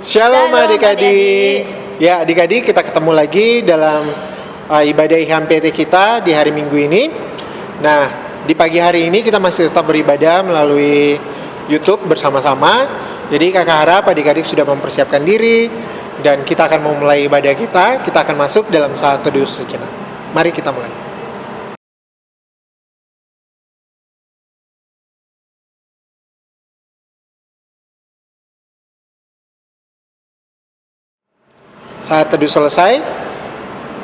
Shalom Shalom, adik-adik. Ya adik-adik, kita ketemu lgai dalam ibadah IHAM PT kita di hari Minggu ini. Nah, di pagi hari ini kita masih tetap beribadah melalui YouTube bersama-sama. Jadi kakak harap adik-adik sudah mempersiapkan diri, dan kita akan memulai ibadah kita. Kita akan masuk dalam saat teduh sejenak. Mari kita mulai. Saat teduh selesai,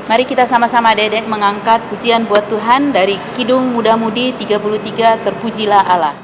Mari kita sama-sama dedek mengangkat pujian buat Tuhan dari Kidung Muda-Mudi 33, Terpujilah Allah.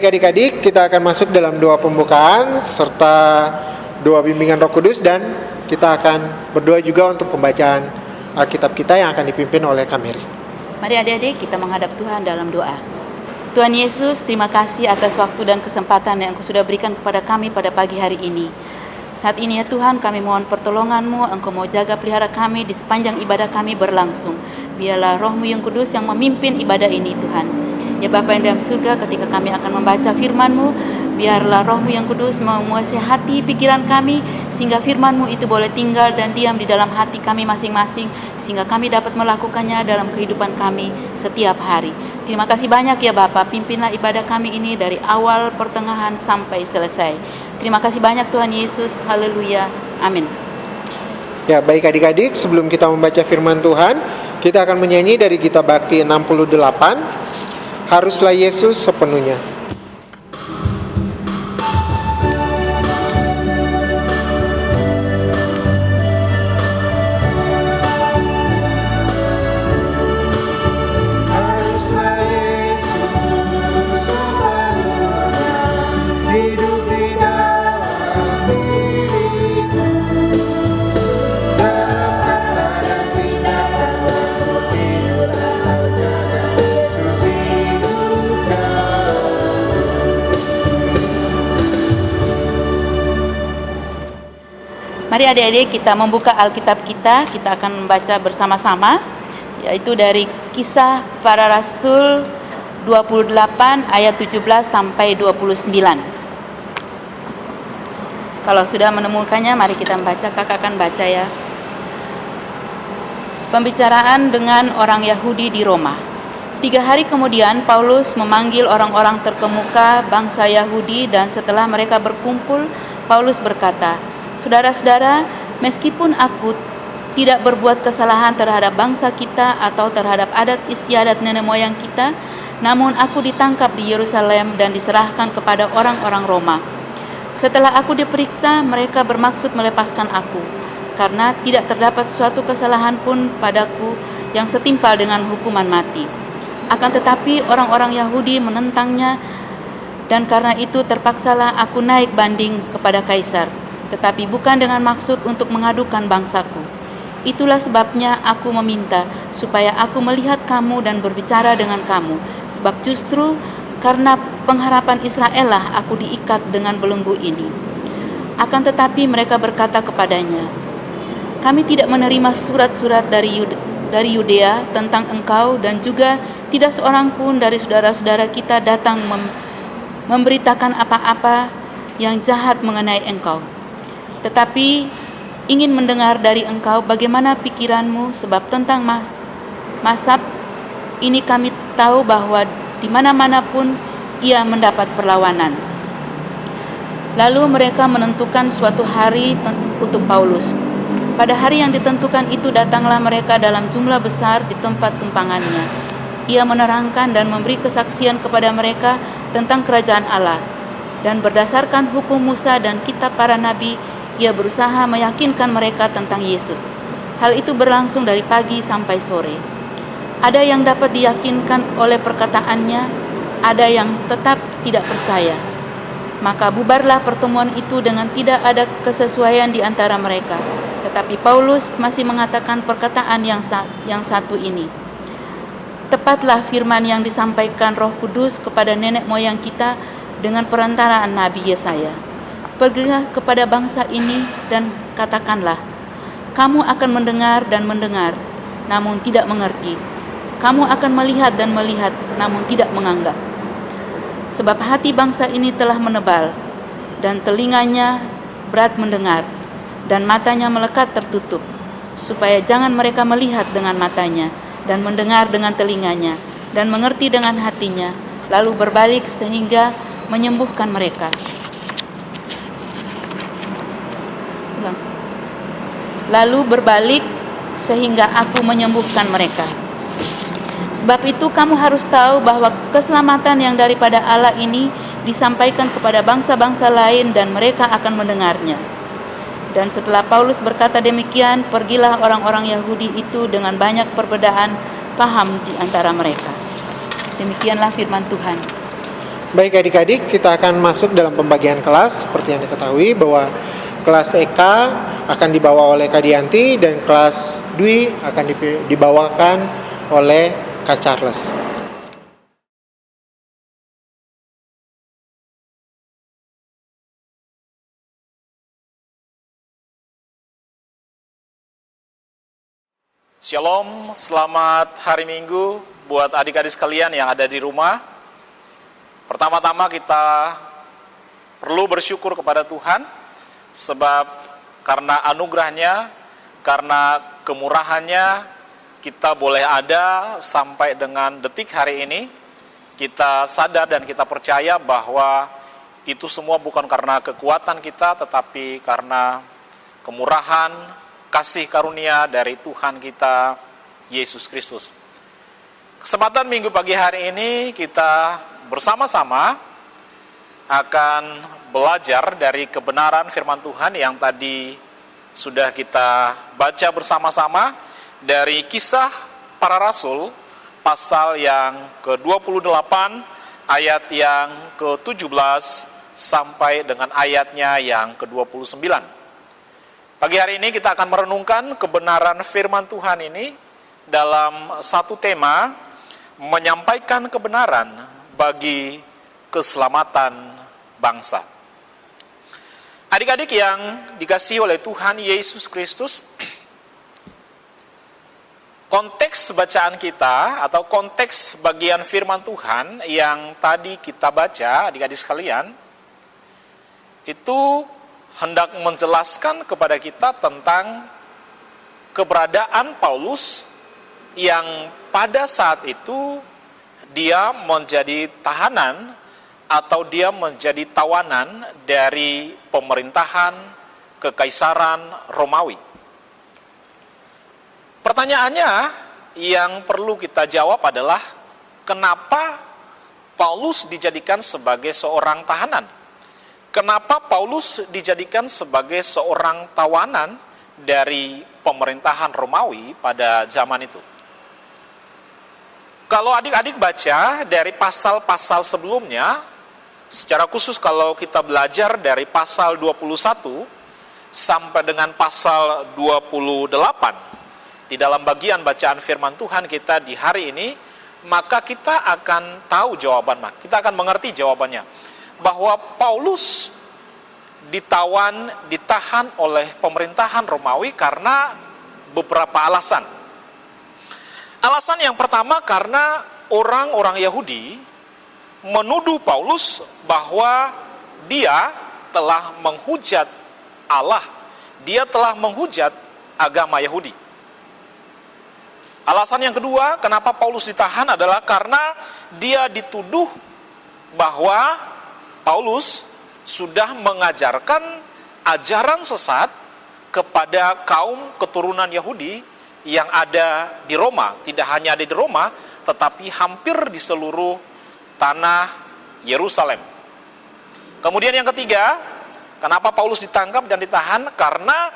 baik adik-adik, kita akan masuk dalam doa pembukaan serta doa bimbingan Roh Kudus, dan kita akan berdoa juga untuk pembacaan Alkitab kita yang akan dipimpin oleh Kamiri. Mari adik-adik kita menghadap Tuhan dalam doa. Tuhan Yesus, terima kasih atas waktu dan kesempatan yang Engkau sudah berikan kepada kami pada pagi hari ini. Saat ini ya Tuhan, kami mohon pertolongan-Mu, Engkau mau jaga pelihara kami di sepanjang ibadah kami berlangsung. Biarlah Roh-Mu yang kudus yang memimpin ibadah ini Tuhan. Ya Bapa yang dalam surga, ketika kami akan membaca firman-Mu, biarlah Roh-Mu yang kudus menguasai hati pikiran kami, sehingga firman-Mu itu boleh tinggal dan diam di dalam hati kami masing-masing, sehingga kami dapat melakukannya dalam kehidupan kami setiap hari. Terima kasih banyak ya Bapa, pimpinlah ibadah kami ini dari awal, pertengahan, sampai selesai. Terima kasih banyak Tuhan Yesus, haleluya, amin. Ya baik adik-adik, sebelum kita membaca firman Tuhan, kita akan menyanyi dari Gita Bakti 68, Haruslah Yesus sepenuhnya. Mari adik-adik kita membuka Alkitab kita akan membaca bersama-sama, yaitu dari Kisah Para Rasul 28 ayat 17 sampai 29. Kalau sudah menemukannya, mari kita membaca. Kakak akan baca ya. Pembicaraan dengan orang Yahudi di Roma. 3 hari kemudian Paulus memanggil orang-orang terkemuka bangsa Yahudi, dan setelah mereka berkumpul, Paulus berkata, "Saudara-saudara, meskipun aku tidak berbuat kesalahan terhadap bangsa kita atau terhadap adat istiadat nenek moyang kita, namun aku ditangkap di Yerusalem dan diserahkan kepada orang-orang Roma. Setelah aku diperiksa, mereka bermaksud melepaskan aku, karena tidak terdapat suatu kesalahan pun padaku yang setimpal dengan hukuman mati. Akan tetapi orang-orang Yahudi menentangnya, dan karena itu terpaksalah aku naik banding kepada Kaisar, tetapi bukan dengan maksud untuk mengadukan bangsaku. Itulah sebabnya aku meminta supaya aku melihat kamu dan berbicara dengan kamu, sebab justru karena pengharapan Israel lah aku diikat dengan belenggu ini." Akan tetapi mereka berkata kepadanya, "Kami tidak menerima surat-surat dari Yudea tentang engkau, dan juga tidak seorang pun dari saudara-saudara kita datang memberitakan apa-apa yang jahat mengenai engkau. Tetapi ingin mendengar dari engkau bagaimana pikiranmu, sebab tentang Mazhab ini kami tahu bahwa di mana-mana pun ia mendapat perlawanan. Lalu mereka menentukan suatu hari untuk Paulus. Pada hari yang ditentukan itu datanglah mereka dalam jumlah besar di tempat tumpangannya. Ia menerangkan dan memberi kesaksian kepada mereka tentang kerajaan Allah. Dan berdasarkan hukum Musa dan kitab para nabi, ia berusaha meyakinkan mereka tentang Yesus. Hal itu berlangsung dari pagi sampai sore. Ada yang dapat diyakinkan oleh perkataannya, ada yang tetap tidak percaya. Maka bubarlah pertemuan itu dengan tidak ada kesesuaian di antara mereka. Tetapi Paulus masih mengatakan perkataan yang satu ini. Tepatlah firman yang disampaikan Roh Kudus kepada nenek moyang kita dengan perantaraan Nabi Yesaya. Pergilah kepada bangsa ini dan katakanlah, kamu akan mendengar dan mendengar, namun tidak mengerti. Kamu akan melihat dan melihat, namun tidak menganggap. Sebab hati bangsa ini telah menebal, dan telinganya berat mendengar, dan matanya melekat tertutup, supaya jangan mereka melihat dengan matanya, dan mendengar dengan telinganya, dan mengerti dengan hatinya, lalu berbalik sehingga menyembuhkan mereka. Lalu berbalik sehingga aku menyembuhkan mereka. Sebab itu kamu harus tahu bahwa keselamatan yang daripada Allah ini disampaikan kepada bangsa-bangsa lain dan mereka akan mendengarnya. Dan setelah Paulus berkata demikian, pergilah orang-orang Yahudi itu dengan banyak perbedaan paham di antara mereka. Demikianlah firman Tuhan. Baik adik-adik, kita akan masuk dalam pembagian kelas. Seperti yang diketahui bahwa kelas EK akan dibawa oleh Kak Dianti dan kelas Dwi akan dibawakan oleh Kak Charles. Shalom, selamat hari Minggu buat adik-adik sekalian yang ada di rumah. Pertama-tama kita perlu bersyukur kepada Tuhan, sebab karena anugerahnya, karena kemurahannya, kita boleh ada sampai dengan detik hari ini. Kita sadar dan kita percaya bahwa itu semua bukan karena kekuatan kita, tetapi karena kemurahan, kasih karunia dari Tuhan kita, Yesus Kristus. Kesempatan minggu pagi hari ini kita bersama-sama akan belajar dari kebenaran firman Tuhan yang tadi sudah kita baca bersama-sama dari Kisah Para Rasul pasal yang ke-28 ayat yang ke-17 sampai dengan ayatnya yang ke-29. Pagi hari ini kita akan merenungkan kebenaran firman Tuhan ini dalam satu tema, menyampaikan kebenaran bagi keselamatan bangsa. Adik-adik yang dikasihi oleh Tuhan Yesus Kristus, konteks bacaan kita atau konteks bagian firman Tuhan yang tadi kita baca, adik-adik sekalian, itu hendak menjelaskan kepada kita tentang keberadaan Paulus yang pada saat itu dia menjadi tahanan atau dia menjadi tawanan dari pemerintahan Kekaisaran Romawi. Pertanyaannya yang perlu kita jawab adalah, kenapa Paulus dijadikan sebagai seorang tahanan? Kenapa Paulus dijadikan sebagai seorang tawanan dari pemerintahan Romawi pada zaman itu? Kalau adik-adik baca dari pasal-pasal sebelumnya, secara khusus kalau kita belajar dari pasal 21 sampai dengan pasal 28, di dalam bagian bacaan firman Tuhan kita di hari ini, maka kita akan tahu jawaban, kita akan mengerti jawabannya. Bahwa Paulus ditahan oleh pemerintahan Romawi karena beberapa alasan. Alasan yang pertama karena orang-orang Yahudi menuduh Paulus bahwa dia telah menghujat Allah dia telah menghujat agama Yahudi. Alasan yang kedua kenapa Paulus ditahan adalah karena dia dituduh bahwa Paulus sudah mengajarkan ajaran sesat kepada kaum keturunan Yahudi yang ada di Roma. Tidak hanya ada di Roma, tetapi hampir di seluruh tanah Yerusalem. Kemudian yang ketiga, kenapa Paulus ditangkap dan ditahan? Karena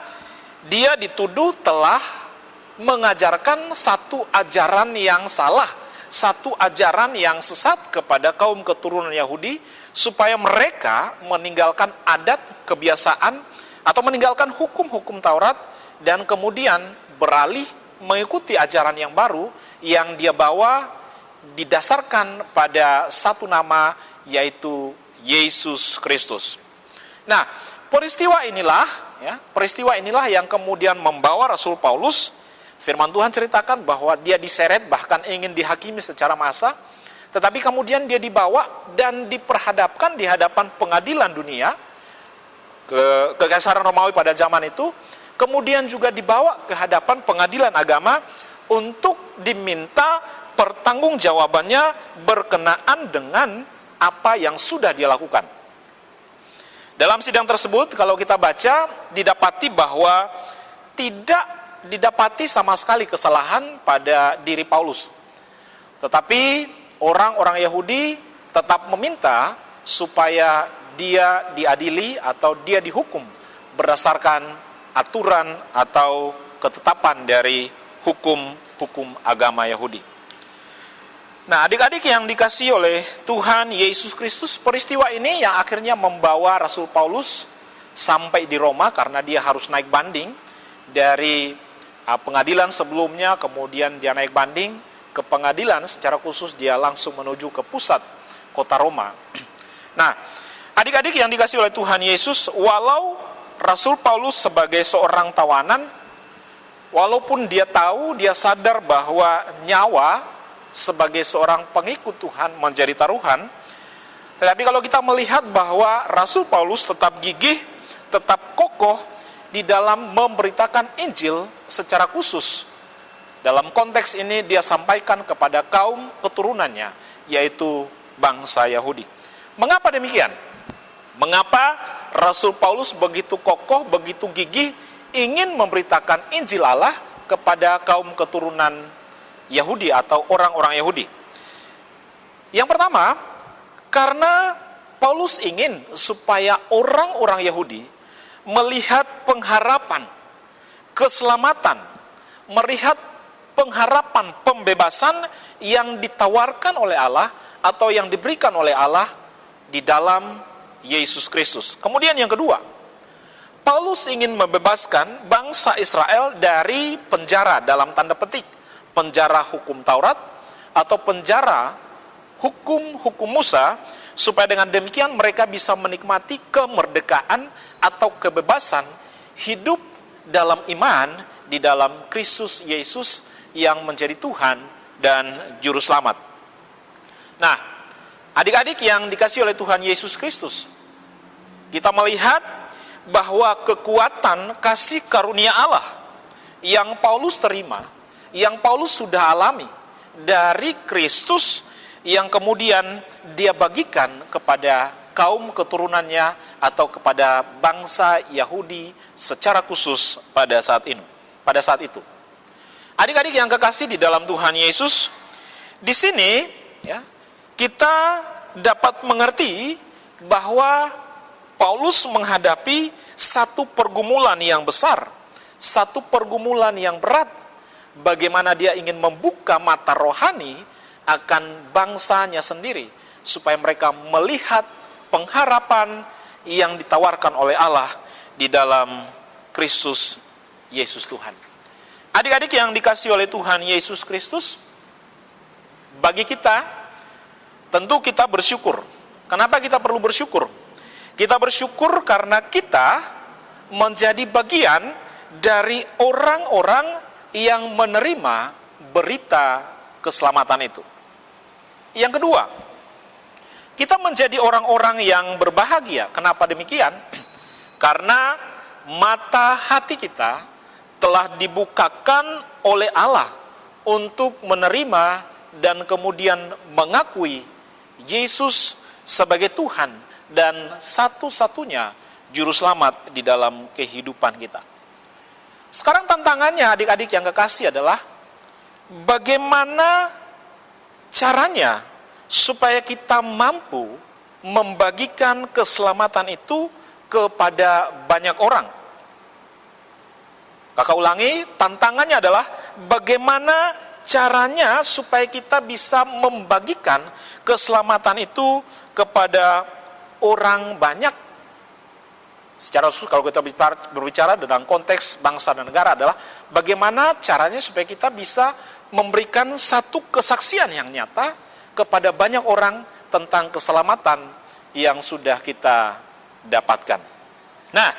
dia dituduh telah mengajarkan satu ajaran yang salah, satu ajaran yang sesat kepada kaum keturunan Yahudi, supaya mereka meninggalkan adat, kebiasaan, atau meninggalkan hukum-hukum Taurat, dan kemudian beralih mengikuti ajaran yang baru yang dia bawa didasarkan pada satu nama, yaitu Yesus Kristus. Nah, peristiwa inilah yang kemudian membawa Rasul Paulus. Firman Tuhan ceritakan bahwa dia diseret, bahkan ingin dihakimi secara massal, tetapi kemudian dia dibawa dan diperhadapkan di hadapan pengadilan dunia, Kekaisaran Romawi pada zaman itu, kemudian juga dibawa ke hadapan pengadilan agama untuk diminta pertanggungjawabannya berkenaan dengan apa yang sudah dia lakukan. Dalam sidang tersebut, kalau kita baca, didapati bahwa tidak didapati sama sekali kesalahan pada diri Paulus. Tetapi orang-orang Yahudi tetap meminta supaya dia diadili atau dia dihukum berdasarkan aturan atau ketetapan dari hukum agama Yahudi. Nah, adik-adik yang dikasihi oleh Tuhan Yesus Kristus, peristiwa ini yang akhirnya membawa Rasul Paulus sampai di Roma karena dia harus naik banding dari pengadilan sebelumnya, kemudian dia naik banding ke pengadilan, secara khusus dia langsung menuju ke pusat kota Roma. Nah, adik-adik yang dikasihi oleh Tuhan Yesus, walau Rasul Paulus sebagai seorang tawanan, walaupun dia tahu, dia sadar bahwa nyawa sebagai seorang pengikut Tuhan menjadi taruhan, tetapi kalau kita melihat bahwa Rasul Paulus tetap gigih, tetap kokoh di dalam memberitakan Injil secara khusus. Dalam konteks ini dia sampaikan kepada kaum keturunannya, yaitu bangsa Yahudi. Mengapa demikian? Mengapa Rasul Paulus begitu kokoh, begitu gigih ingin memberitakan Injil Allah kepada kaum keturunan Yahudi atau orang-orang Yahudi? Yang pertama, karena Paulus ingin supaya orang-orang Yahudi melihat pengharapan, keselamatan, melihat pengharapan pembebasan yang ditawarkan oleh Allah atau yang diberikan oleh Allah di dalam Yesus Kristus. Kemudian yang kedua, Paulus ingin membebaskan bangsa Israel dari penjara, dalam tanda petik, penjara hukum Taurat atau penjara hukum Musa, supaya dengan demikian mereka bisa menikmati kemerdekaan atau kebebasan hidup dalam iman di dalam Kristus Yesus yang menjadi Tuhan dan Juru Selamat. Nah, adik-adik yang dikasihi oleh Tuhan Yesus Kristus, kita melihat bahwa kekuatan kasih karunia Allah yang Paulus terima, yang Paulus sudah alami dari Kristus, yang kemudian dia bagikan kepada kaum keturunannya atau kepada bangsa Yahudi secara khusus pada saat itu. Adik-adik yang kekasih di dalam Tuhan Yesus, di sini ya, kita dapat mengerti bahwa Paulus menghadapi satu pergumulan yang besar, satu pergumulan yang berat, bagaimana dia ingin membuka mata rohani akan bangsanya sendiri, supaya mereka melihat pengharapan yang ditawarkan oleh Allah di dalam Kristus Yesus Tuhan. Adik-adik yang dikasihi oleh Tuhan Yesus Kristus, bagi kita, tentu kita bersyukur. Kenapa kita perlu bersyukur? Kita bersyukur karena kita menjadi bagian dari orang-orang yang menerima berita keselamatan itu. Yang kedua, kita menjadi orang-orang yang berbahagia. Kenapa demikian? Karena mata hati kita telah dibukakan oleh Allah untuk menerima dan kemudian mengakui Yesus sebagai Tuhan dan satu-satunya juru selamat di dalam kehidupan kita. Sekarang tantangannya adik-adik yang kekasih adalah bagaimana caranya supaya kita mampu membagikan keselamatan itu kepada banyak orang. Kakak ulangi, tantangannya adalah bagaimana caranya supaya kita bisa membagikan keselamatan itu kepada orang banyak. Secara khusus kalau kita berbicara dalam konteks bangsa dan negara adalah bagaimana caranya supaya kita bisa memberikan satu kesaksian yang nyata kepada banyak orang tentang keselamatan yang sudah kita dapatkan. Nah,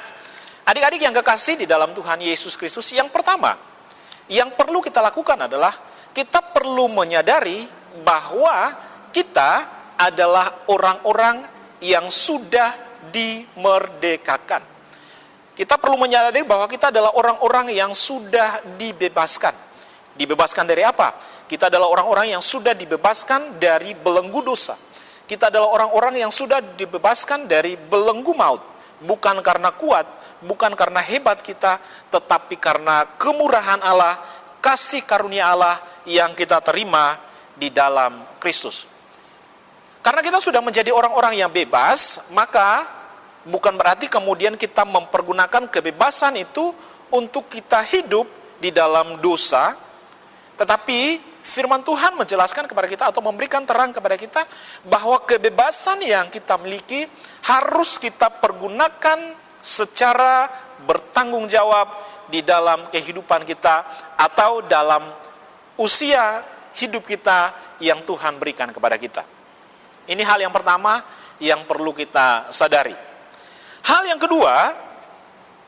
adik-adik yang kekasih di dalam Tuhan Yesus Kristus, yang pertama yang perlu kita lakukan adalah kita perlu menyadari bahwa kita adalah orang-orang yang sudah dimerdekakan. Kita perlu menyadari bahwa kita adalah orang-orang yang sudah dibebaskan. Dibebaskan dari apa? Kita adalah orang-orang yang sudah dibebaskan dari belenggu dosa. Kita adalah orang-orang yang sudah dibebaskan dari belenggu maut. Bukan karena kuat, bukan karena hebat kita, tetapi karena kemurahan Allah, kasih karunia Allah yang kita terima di dalam Kristus. Karena kita sudah menjadi orang-orang yang bebas, maka bukan berarti kemudian kita mempergunakan kebebasan itu untuk kita hidup di dalam dosa, tetapi firman Tuhan menjelaskan kepada kita atau memberikan terang kepada kita bahwa kebebasan yang kita miliki harus kita pergunakan secara bertanggung jawab di dalam kehidupan kita atau dalam usia hidup kita yang Tuhan berikan kepada kita. Ini hal yang pertama yang perlu kita sadari. Hal yang kedua,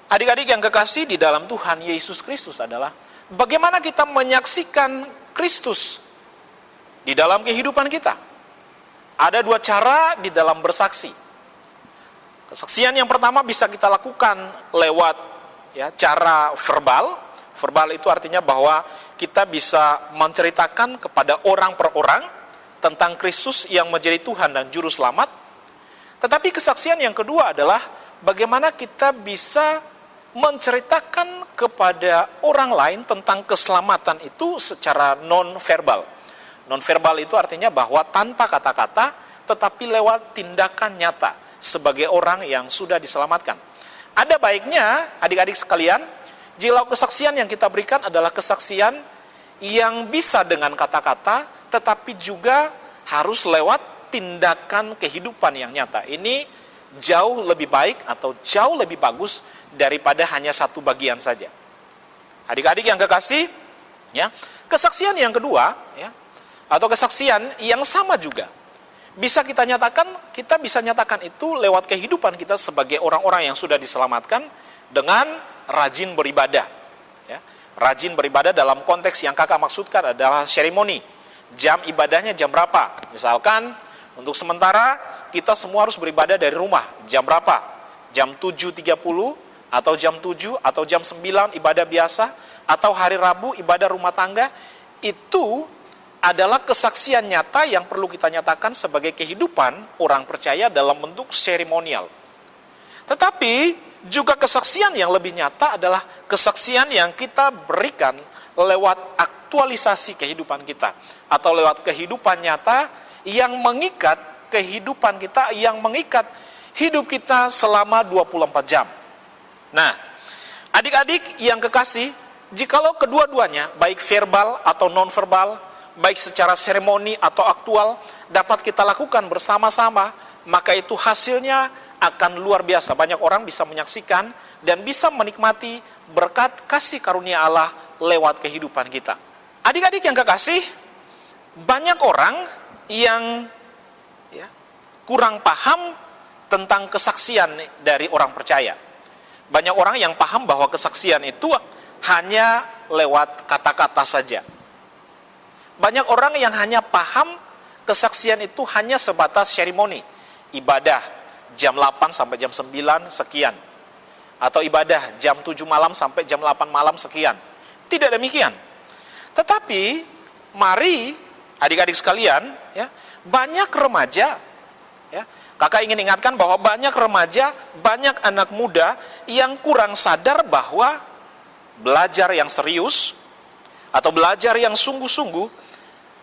adik-adik yang kekasih di dalam Tuhan Yesus Kristus adalah bagaimana kita menyaksikan Kristus di dalam kehidupan kita. Ada dua cara di dalam bersaksi. Kesaksian yang pertama bisa kita lakukan lewat cara verbal. Verbal itu artinya bahwa kita bisa menceritakan kepada orang per orang tentang Kristus yang menjadi Tuhan dan Juru Selamat. Tetapi kesaksian yang kedua adalah bagaimana kita bisa menceritakan kepada orang lain tentang keselamatan itu secara non-verbal. Non-verbal itu artinya bahwa tanpa kata-kata, tetapi lewat tindakan nyata sebagai orang yang sudah diselamatkan. Ada baiknya, adik-adik sekalian, jika kesaksian yang kita berikan adalah kesaksian yang bisa dengan kata-kata, tetapi juga harus lewat tindakan kehidupan yang nyata. Ini jauh lebih baik atau jauh lebih bagus daripada hanya satu bagian saja. Adik-adik yang kekasih, kesaksian yang kedua, atau kesaksian yang sama juga bisa kita bisa nyatakan itu lewat kehidupan kita sebagai orang-orang yang sudah diselamatkan dengan rajin beribadah. Rajin beribadah dalam konteks yang kakak maksudkan adalah seremoni. Jam ibadahnya jam berapa? Misalkan untuk sementara kita semua harus beribadah dari rumah. Jam berapa? Jam 7.30 atau jam 7 atau jam 9 ibadah biasa atau hari Rabu ibadah rumah tangga. Itu adalah kesaksian nyata yang perlu kita nyatakan sebagai kehidupan orang percaya dalam bentuk seremonial. Tetapi juga kesaksian yang lebih nyata adalah kesaksian yang kita berikan lewat aktualisasi kehidupan kita atau lewat kehidupan nyata yang mengikat kehidupan kita, yang mengikat hidup kita selama 24 jam. Nah, adik-adik yang kekasih, jikalau kedua-duanya, baik verbal atau non-verbal, baik secara seremoni atau aktual, dapat kita lakukan bersama-sama, maka itu hasilnya akan luar biasa. Banyak orang bisa menyaksikan dan bisa menikmati berkat kasih karunia Allah lewat kehidupan kita. Adik-adik yang kekasih, banyak orang yang kurang paham tentang kesaksian dari orang percaya. Banyak orang yang paham bahwa kesaksian itu hanya lewat kata-kata saja. Banyak orang yang hanya paham kesaksian itu hanya sebatas seremoni, ibadah, jam 8 sampai jam 9 sekian. atau ibadah jam 7 malam sampai jam 8 malam sekian. Tidak demikian. Tetapi mari adik-adik sekalian, ya, banyak remaja, ya, kakak ingin ingatkan bahwa banyak remaja, banyak anak muda yang kurang sadar bahwa belajar yang serius atau belajar yang sungguh-sungguh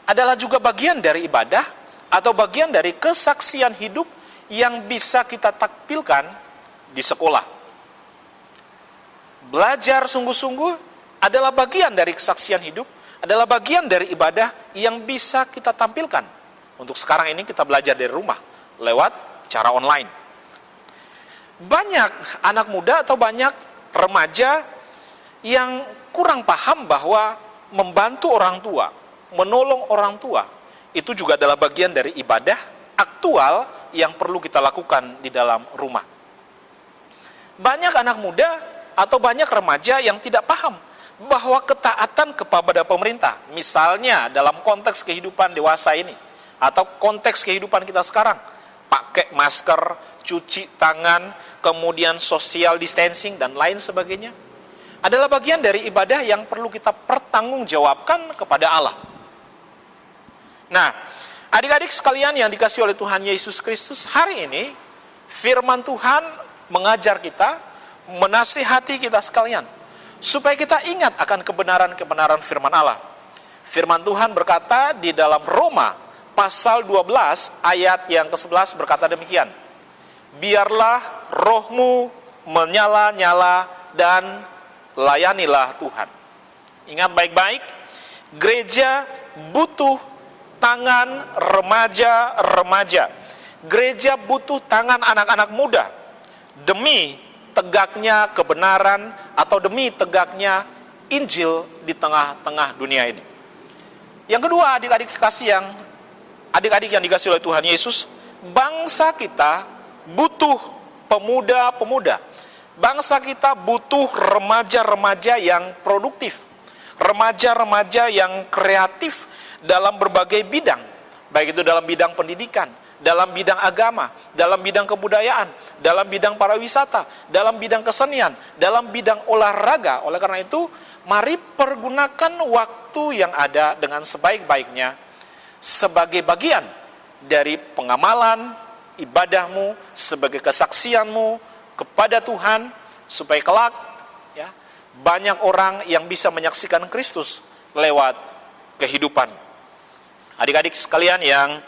adalah juga bagian dari ibadah atau bagian dari kesaksian hidup yang bisa kita tampilkan di sekolah. Belajar sungguh-sungguh adalah bagian dari kesaksian hidup, adalah bagian dari ibadah yang bisa kita tampilkan. Untuk sekarang ini kita belajar dari rumah lewat cara online. Banyak anak muda atau banyak remaja yang kurang paham bahwa membantu orang tua, menolong orang tua, itu juga adalah bagian dari ibadah aktual yang perlu kita lakukan di dalam rumah. Banyak anak muda atau banyak remaja yang tidak paham bahwa ketaatan kepada pemerintah, misalnya dalam konteks kehidupan dewasa ini, atau konteks kehidupan kita sekarang, pakai masker, cuci tangan, kemudian social distancing, dan lain sebagainya, adalah bagian dari ibadah yang perlu kita pertanggungjawabkan kepada Allah. Nah, adik-adik sekalian yang dikasihi oleh Tuhan Yesus Kristus, hari ini firman Tuhan mengajar kita, menasihati kita sekalian, supaya kita ingat akan kebenaran-kebenaran firman Allah. Firman Tuhan berkata di dalam Roma pasal 12 ayat yang ke-11 berkata demikian, biarlah rohmu menyala-nyala dan layanilah Tuhan. Ingat baik-baik, gereja butuh tangan remaja-remaja. Gereja butuh tangan anak-anak muda demi tegaknya kebenaran atau demi tegaknya Injil di tengah-tengah dunia ini. Yang kedua, adik-adik yang dikasihi oleh Tuhan Yesus, bangsa kita butuh pemuda-pemuda. Bangsa kita butuh remaja-remaja yang produktif, remaja-remaja yang kreatif dalam berbagai bidang, baik itu dalam bidang pendidikan, dalam bidang agama, dalam bidang kebudayaan, dalam bidang pariwisata, dalam bidang kesenian, dalam bidang olahraga. Oleh karena itu, mari pergunakan waktu yang ada dengan sebaik-baiknya sebagai bagian dari pengamalan ibadahmu, sebagai kesaksianmu kepada Tuhan, supaya kelak, ya, banyak orang yang bisa menyaksikan Kristus lewat kehidupan. Adik-adik sekalian yang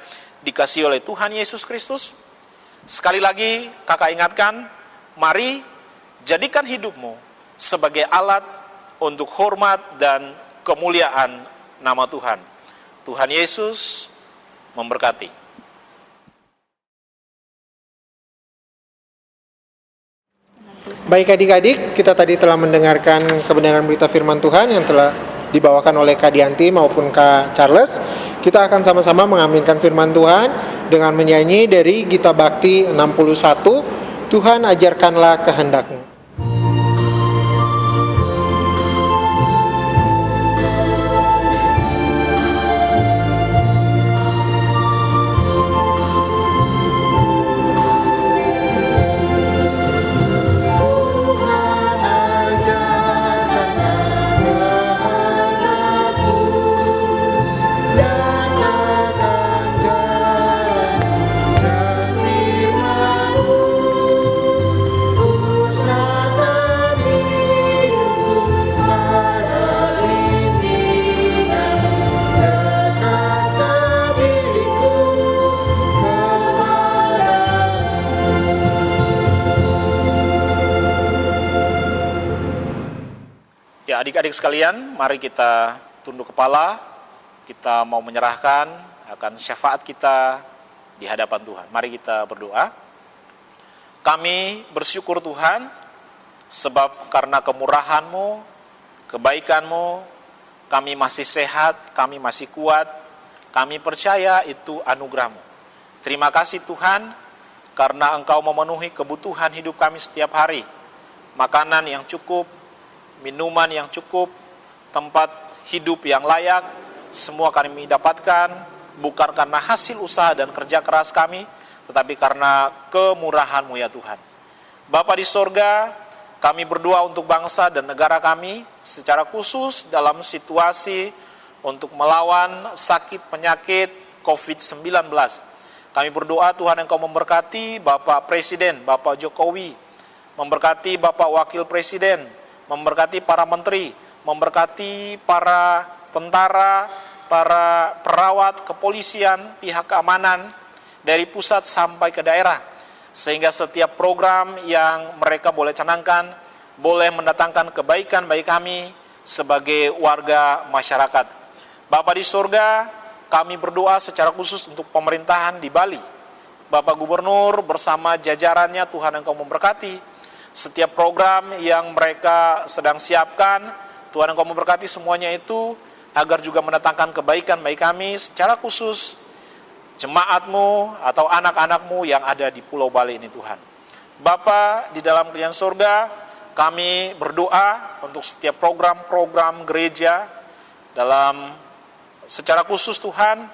dikasihi oleh Tuhan Yesus Kristus, sekali lagi kakak ingatkan, mari jadikan hidupmu sebagai alat untuk hormat dan kemuliaan nama Tuhan. Tuhan Yesus memberkati. Baik adik-adik, kita tadi telah mendengarkan kebenaran berita firman Tuhan yang telah dibawakan oleh Kak Dianti maupun Kak Charles. Kita akan sama-sama mengaminkan firman Tuhan dengan menyanyi dari Gita Bakti 61, Tuhan ajarkanlah kehendak-Mu. Adik-adik sekalian, mari kita tunduk kepala, kita mau menyerahkan akan syafaat kita di hadapan Tuhan. Mari kita berdoa. Kami bersyukur Tuhan, sebab karena kemurahan-Mu, kebaikan-Mu, kami masih sehat, kami masih kuat, kami percaya itu anugerah-Mu. Terima kasih Tuhan, karena Engkau memenuhi kebutuhan hidup kami setiap hari. Makanan yang cukup, minuman yang cukup, tempat hidup yang layak, semua kami dapatkan bukan karena hasil usaha dan kerja keras kami, tetapi karena kemurahan-Mu ya Tuhan. Bapa di sorga, kami berdoa untuk bangsa dan negara kami, secara khusus dalam situasi untuk melawan sakit penyakit COVID-19. Kami berdoa Tuhan Engkau memberkati Bapak Presiden, Bapak Jokowi, memberkati Bapak Wakil Presiden, memberkati para menteri, memberkati para tentara, para perawat kepolisian, pihak keamanan dari pusat sampai ke daerah, sehingga setiap program yang mereka boleh canangkan boleh mendatangkan kebaikan bagi kami sebagai warga masyarakat. Bapa di surga, kami berdoa secara khusus untuk pemerintahan di Bali. Bapak Gubernur bersama jajarannya, Tuhan Engkau memberkati setiap program yang mereka sedang siapkan. Tuhan Engkau memberkati semuanya itu agar juga mendatangkan kebaikan bagi kami, secara khusus jemaat-Mu atau anak-anak-Mu yang ada di Pulau Bali ini Tuhan. Bapa di dalam kerajaan surga, kami berdoa untuk setiap program-program gereja dalam secara khusus Tuhan,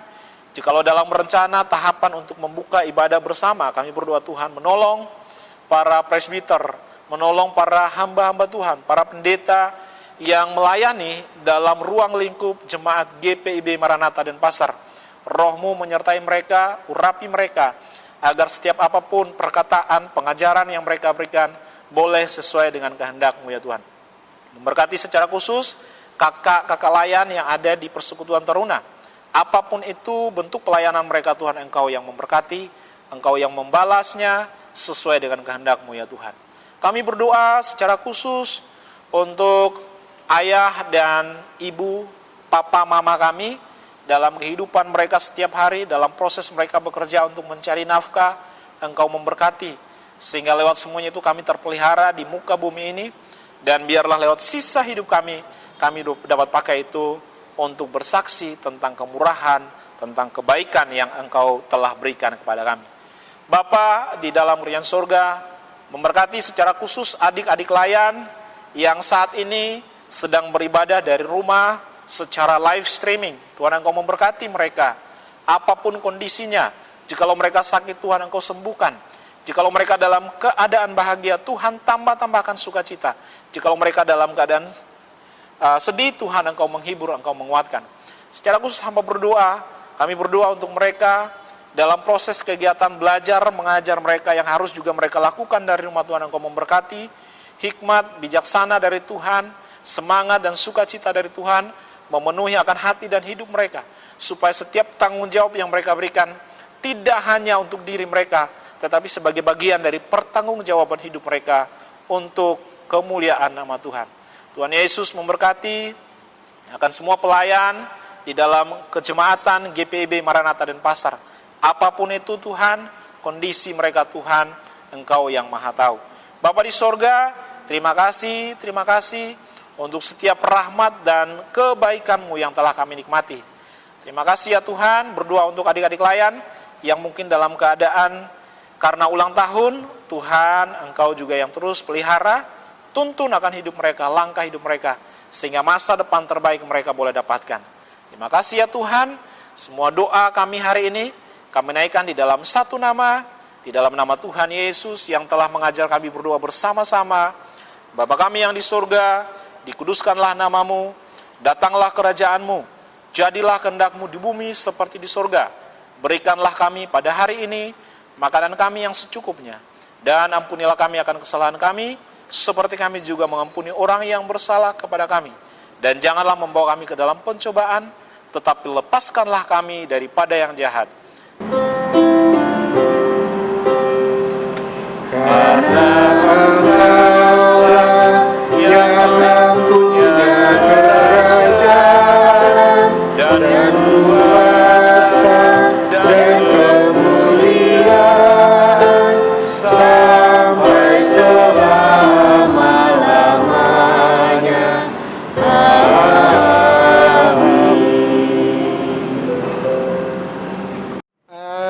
jikalau dalam rencana tahapan untuk membuka ibadah bersama, kami berdoa Tuhan menolong para presbiter, menolong para hamba-hamba Tuhan, para pendeta yang melayani dalam ruang lingkup jemaat GPIB Maranatha Denpasar. Roh-Mu menyertai mereka, urapi mereka, agar setiap apapun perkataan, pengajaran yang mereka berikan boleh sesuai dengan kehendak-Mu ya Tuhan. Memberkati secara khusus kakak-kakak layan yang ada di Persekutuan Taruna. Apapun itu bentuk pelayanan mereka Tuhan, Engkau yang memberkati, Engkau yang membalasnya sesuai dengan kehendak-Mu ya Tuhan. Kami berdoa secara khusus untuk ayah dan ibu, papa, mama kami dalam kehidupan mereka setiap hari, dalam proses mereka bekerja untuk mencari nafkah, Engkau memberkati, sehingga lewat semuanya itu kami terpelihara di muka bumi ini, dan biarlah lewat sisa hidup kami dapat pakai itu untuk bersaksi tentang kemurahan, tentang kebaikan yang Engkau telah berikan kepada kami. Bapa di dalam kerajaan surga, memberkati secara khusus adik-adik layan yang saat ini sedang beribadah dari rumah secara live streaming. Tuhan Engkau memberkati mereka, apapun kondisinya. Jikalau mereka sakit, Tuhan Engkau sembuhkan. Jikalau mereka dalam keadaan bahagia, Tuhan tambahkan sukacita. Jikalau mereka dalam keadaan sedih, Tuhan Engkau menghibur, Engkau menguatkan. Secara khusus hamba berdoa, kami berdoa untuk mereka dalam proses kegiatan belajar, mengajar mereka yang harus juga mereka lakukan dari rumah. Tuhan Engkau memberkati, hikmat, bijaksana dari Tuhan, semangat dan sukacita dari Tuhan memenuhi akan hati dan hidup mereka, supaya setiap tanggung jawab yang mereka berikan tidak hanya untuk diri mereka, tetapi sebagai bagian dari pertanggungjawaban hidup mereka untuk kemuliaan nama Tuhan. Tuhan Yesus memberkati akan semua pelayan di dalam kejemaatan GPIB Maranatha Denpasar. Apapun itu Tuhan, kondisi mereka Tuhan, Engkau yang maha tahu. Bapa di sorga, terima kasih untuk setiap rahmat dan kebaikan-Mu yang telah kami nikmati. Terima kasih ya Tuhan, berdoa untuk adik-adik layan yang mungkin dalam keadaan karena ulang tahun, Tuhan Engkau juga yang terus pelihara, tuntun akan hidup mereka, langkah hidup mereka, sehingga masa depan terbaik mereka boleh dapatkan. Terima kasih ya Tuhan, semua doa kami hari ini, kami naikkan di dalam satu nama, di dalam nama Tuhan Yesus yang telah mengajar kami berdoa bersama-sama. Bapa kami yang di surga, dikuduskanlah nama-Mu, datanglah kerajaan-Mu, jadilah kehendak-Mu di bumi seperti di surga. Berikanlah kami pada hari ini makanan kami yang secukupnya, dan ampunilah kami akan kesalahan kami, seperti kami juga mengampuni orang yang bersalah kepada kami. Dan janganlah membawa kami ke dalam pencobaan, tetapi lepaskanlah kami daripada yang jahat. Karena Engkau-lah yang punya kerajaan dan kuasa dan kemuliaan sampai selama-lamanya.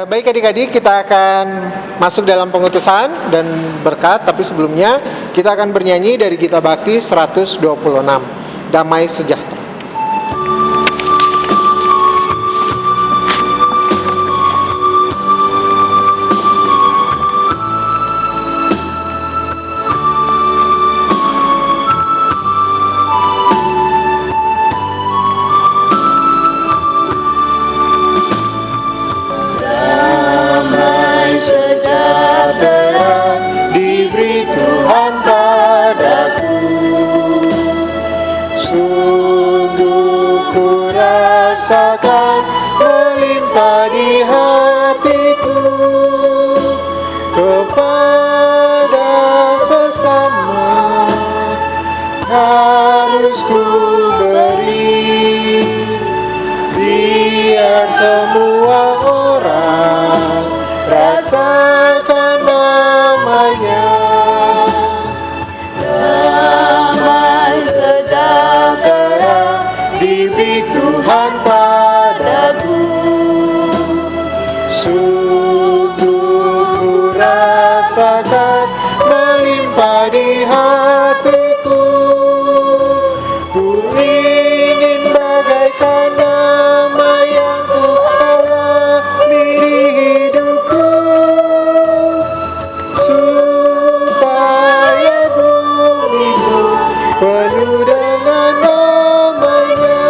Baik adik-adik, kita akan masuk dalam pengutusan dan berkat, tapi sebelumnya kita akan bernyanyi dari Gita Bakti 126, Damai Sejahtera. harus ku beri, biar semua orang rasakan namanya. Damai sejahtera Diberi Tuhan padaku, sungguh ku rasakan melimpah di hatiku. Ku ingin bagaikan damai yang ku alami di hidupku, supaya bumiku penuh dengan namanya.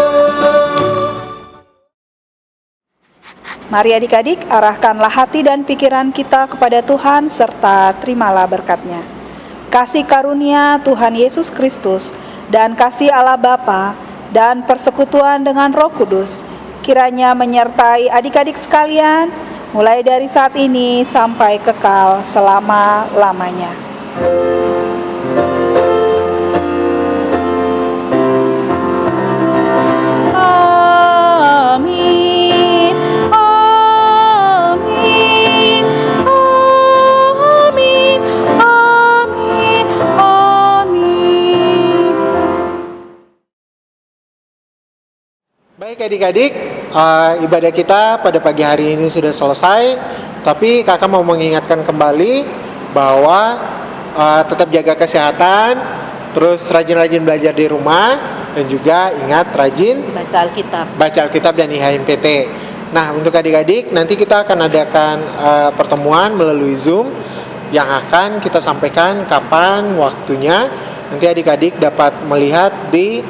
Mari adik-adik, arahkanlah hati dan pikiran kita kepada Tuhan serta terimalah berkat-Nya. Kasih karunia Tuhan Yesus Kristus dan kasih Allah Bapa dan persekutuan dengan Roh Kudus kiranya menyertai adik-adik sekalian mulai dari saat ini sampai kekal selama-lamanya. Amin. Amin. Amin. Amin. Amin. Baik adik-adik, ibadah kita pada pagi hari ini sudah selesai. Tapi kakak mau mengingatkan kembali bahwa tetap jaga kesehatan, terus rajin-rajin belajar di rumah, dan juga ingat rajin baca Alkitab. baca Alkitab dan IHMPT. Nah, untuk adik-adik nanti kita akan adakan pertemuan melalui Zoom yang akan kita sampaikan kapan waktunya. Nanti adik-adik dapat melihat di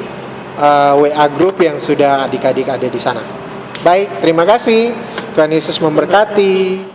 WA group yang sudah adik-adik ada di sana. Baik, terima kasih. Tuhan Yesus memberkati.